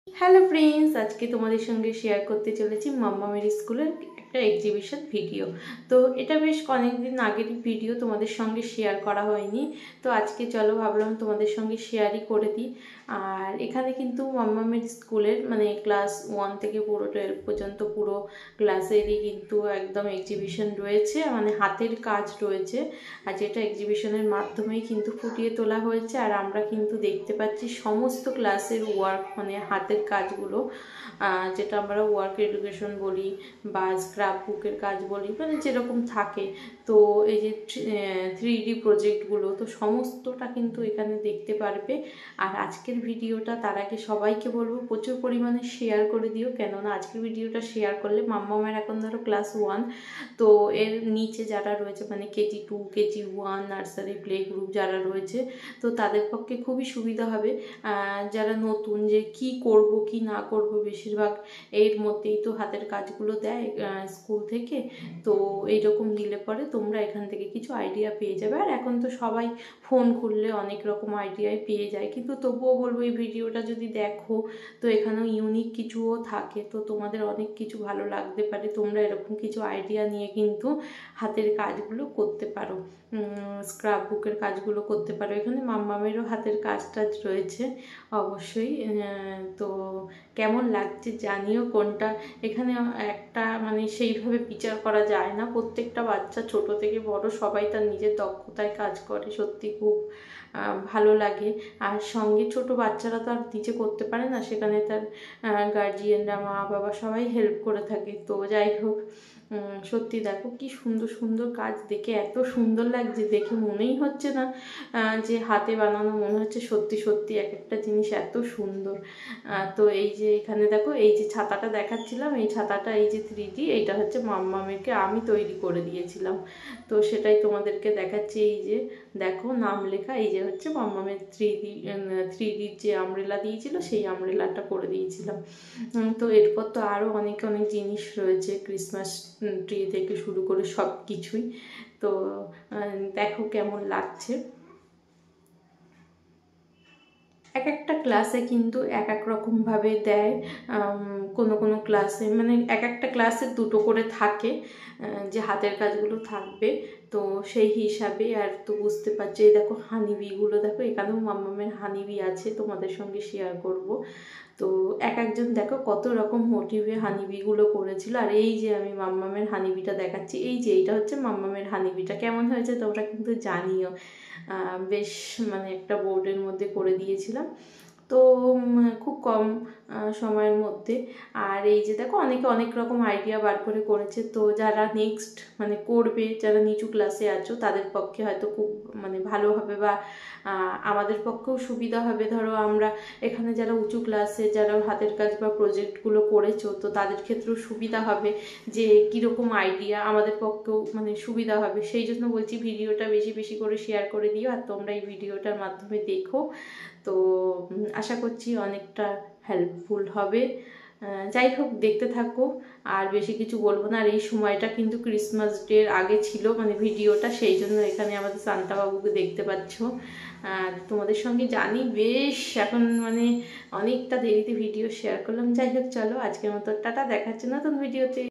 Hello friends, আজকে তোমাদের সঙ্গে শেয়ার করতে চলেছি মাম্মামের স্কুলের একটা এক্সিবিশন ভিডিও। তো এটা বেশ অনেকদিন আগের ভিডিও, তোমাদের সঙ্গে শেয়ার করা হয়নি। তো আজকে চলো ভাবলাম তোমাদের সঙ্গে শেয়ারই করে দিই। আর এখানে কিন্তু মাম্মামের স্কুলের মানে ক্লাস 1 থেকে পুরো 12 পর্যন্ত পুরো ক্লাসেরই কিন্তু একদম এক্সিবিশন রয়েছে, মানে হাতের কাজ রয়েছে। আর যেটা এক্সিবিশনের মাধ্যমেই কিন্তু ফুটিয়ে তোলা হয়েছে। আর আমরা কিন্তু দেখতে পাচ্ছি সমস্ত ক্লাসের ওয়ার্ক, মানে হাতের কাজগুলো, যেটা আমরা ওয়ার্ক এডুকেশন বলি বা স্ক্র্যাপ বুকের কাজ বলি, মানে যেরকম থাকে। তো এই যে 3D প্রজেক্টগুলো, তো সমস্তটা কিন্তু এখানে দেখতে পারবে। আর আজকের ভিডিওটা তার আগে সবাইকে বলবো প্রচুর পরিমাণে শেয়ার করে দিও, কেননা আজকের ভিডিওটা শেয়ার করলে মাম্মামের এখন ধরো ক্লাস 1, তো এর নিচে যারা রয়েছে মানে KG2 KG1 nursery play group যারা রয়েছে, তো তাদের পক্ষে খুবই সুবিধা হবে। যারা নতুন যে কি করব কি না করব, বেশিরভাগ এর মধ্যেই তো হাতের কাজগুলো দেয় স্কুল থেকে। তো এইরকম দিলে পরে তোমরা এখান থেকে কিছু আইডিয়া পেয়ে যাবে। আর এখন তো সবাই ফোন খুললে অনেক রকম আইডিয়াই পেয়ে যায়, কিন্তু তবুও বলবো এই ভিডিওটা যদি দেখো তো এখানেও ইউনিক কিছুও থাকে, তো তোমাদের অনেক কিছু ভালো লাগতে পারে। তোমরা এরকম কিছু আইডিয়া নিয়ে কিন্তু হাতের কাজগুলো করতে পারো, স্ক্র্যাপ বুকের কাজগুলো করতে পারো। এখানে মাম্মামেরও হাতের কাজ টাজ রয়েছে অবশ্যই। তো কেমন লাগছে জানিও। কোনটা এখানে একটা মানে সেইভাবে বিচার করা যায় না, প্রত্যেকটা বাচ্চা ছোট থেকে বড় সবাই তার নিজের দক্ষতায় কাজ করে, সত্যি খুব ভালো লাগে। আর সঙ্গে ছোট বাচ্চারা তো আর নিচে করতে পারে না, সেখানে তার গার্জিয়ানরা, মা বাবা সবাই হেল্প করে থাকে। তো যাই হোক, সত্যি দেখো কি সুন্দর সুন্দর কাজ, দেখে এত সুন্দর লাগছে, দেখে মনেই হচ্ছে না যে হাতে বানানো, মনে হচ্ছে সত্যি সত্যি এক একটা জিনিস এত সুন্দর। তো এই যে এখানে দেখো, এই যে ছাতাটা দেখাচ্ছিলাম, এই ছাতাটা এই যে 3D, এইটা হচ্ছে মাম্মামেরকে আমি তৈরি করে দিয়েছিলাম। তো সেটাই তোমাদেরকে দেখাচ্ছি। এই যে দেখো নাম লেখা, এই যে হচ্ছে মাম্মামের 3Dর যে আমব্রেলা দিয়েছিল সেই আমব্রেলাটা করে দিয়েছিলাম। তো এরপর তো আরও অনেক অনেক জিনিস রয়েছে, ক্রিসমাস ট্রি থেকে শুরু করে সব কিছুই। তো দেখো কেমন লাগছে। এক একটা ক্লাসে কিন্তু এক এক রকমভাবে দেয়। কোনো কোনো ক্লাসে মানে এক একটা ক্লাসে দুটো করে থাকে যে হাতের কাজগুলো থাকবে, তো সেই হিসাবে। আর তো বুঝতে পারছি, এই দেখো হানিবিগুলো দেখো, এখানেও মাম্মামের হানিবি আছে, তোমাদের সঙ্গে শেয়ার করব। তো এক একজন দেখো কত রকম মোটিভে হানিবিগুলো করেছিল। আর এই যে আমি মাম্মামের হানিবিটা দেখাচ্ছি, এই যে এইটা হচ্ছে মাম্মামের হানিবিটা, কেমন হয়েছে তোমরা কিন্তু জানিও। বেশ মানে একটা বোর্ডের মধ্যে করে দিয়েছিলাম, তো খুব কম সময়ের মধ্যে। আর এই যে দেখো অনেকে অনেক রকম আইডিয়া বার করে করেছে। তো যারা নেক্সট মানে করবে, যারা নিচু ক্লাসে আছো তাদের পক্ষে হয়তো খুব মানে ভালো হবে, বা আমাদের পক্ষেও সুবিধা হবে। ধরো আমরা এখানে যারা উঁচু ক্লাসে যারা হাতের কাজ বা প্রজেক্টগুলো করেছো, তো তাদের ক্ষেত্রেও সুবিধা হবে যে কীরকম আইডিয়া, আমাদের পক্ষেও মানে সুবিধা হবে। সেই জন্য বলছি ভিডিওটা বেশি বেশি করে শেয়ার করে দিও, আর তোমরা এই ভিডিওটার মাধ্যমে দেখো। তো আশা করছি অনেকটা হেল্পফুল হবে। যাই হোক, দেখতে থাকো, আর বেশি কিছু বলবো না। আর এই সময়টা কিন্তু ক্রিসমাস ডের আগে ছিল মানে ভিডিওটা, সেই জন্য এখানে আমাদের সান্তাবাবুকে দেখতে পাচ্ছ। আর তোমাদের সঙ্গে জানি বেশ এখন মানে অনেকটা দেরিতে ভিডিও শেয়ার করলাম। যাই হোক চলো, আজকের মতো টাটা, দেখাচ্ছে নতুন ভিডিওতে।